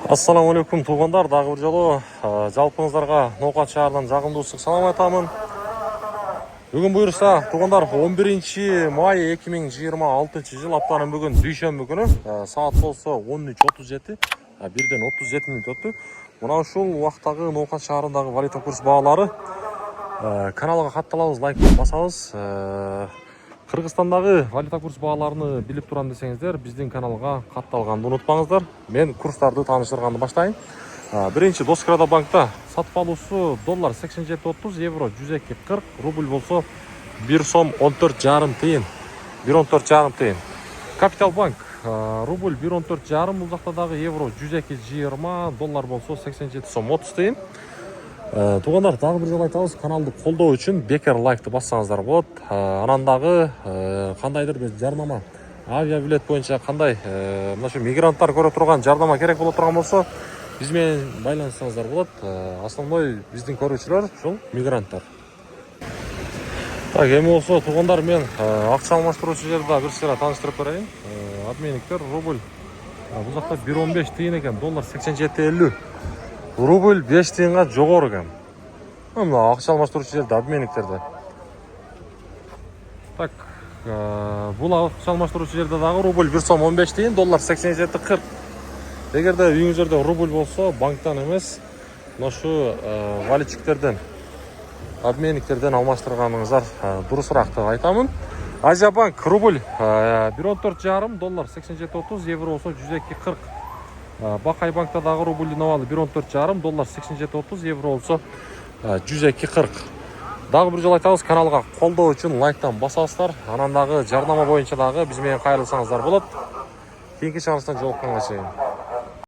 Ассаламу алейкум туғандар, дағы бір жолы жалпыңыздарға Ноқат шаарынан жағымдуулук салам айтамын. Бүгін бұйырса туғандар 11 май 2026 жыл аптанын бүгін дүйшембі күні саат болса 13:37 бірден 37 минут өтті. Мына ушул уақыттағы Ноқат шаарындағы валюта курс бағалары каналға катталабыз, лайк басабыз. Кыргызстандагы валюта курс бағаларыны билип турам десеңиздер, биздин каналга катталганды унутпаңыздар. Мен курстарды тааныштырганды баштайын. Биринчи Доскрада банкта сатып алуусу доллар 87.30, евро 102.40, рубль болсо 1 сом 14,5 тыйын. 1,14,5 тыйын. Капитал банк рубль 1,14,5, бул жакта дагы евро 102.20, доллар болсо 87 сом 30 тыйын. Туғандар, тағы бір жол айтабыз, каналды колдоо үчүн бекер лайкты бассаңыздар болот. Анан дагы кандайдыр бир жарнама, авиабилет боюнча кандай мынашу мигранттар көрө турган жардама керек боло турган болсо, биз менен байланышсаңыздар болот. Основной биздин көрүүчүлөр ушул мигранттар. Так, эми болсо туғандар, мен акча алмаштыруучу жерде бир сыйра тааныштырып берейин. Обменниктер рубль бул жакта 1,15 тыйын экен, доллар 87,50. Рубль 5 тыйынга жогору экен. Мына акча алмаштыруучу жерде обменниктерде. Так, бул акча алмаштыруучу жерде дагы рубль 1 сом 15 тыйын, доллар 87,40. Эгерде үйүңүздөрдө рубль болсо, банктан эмес, ношу валютчиктерден, обменниктерден алмаштырганыңыздар дурусураак деп айтамын. Азия банк рубль 1,14,5, доллар 87,30, евро болсо 102,40. Бакай банкта дагы рубльдин абалы 1,14,5, доллар 87,30, евро болсо 102,40. Дагы бир жол айтабыз, каналга колдоо үчүн лайктан басасыздар. Анан дагы жарнама боюнча дагы биз менен кайрылсаңыздар болот. Кийинки чыгарылыштан жолукканга чейин.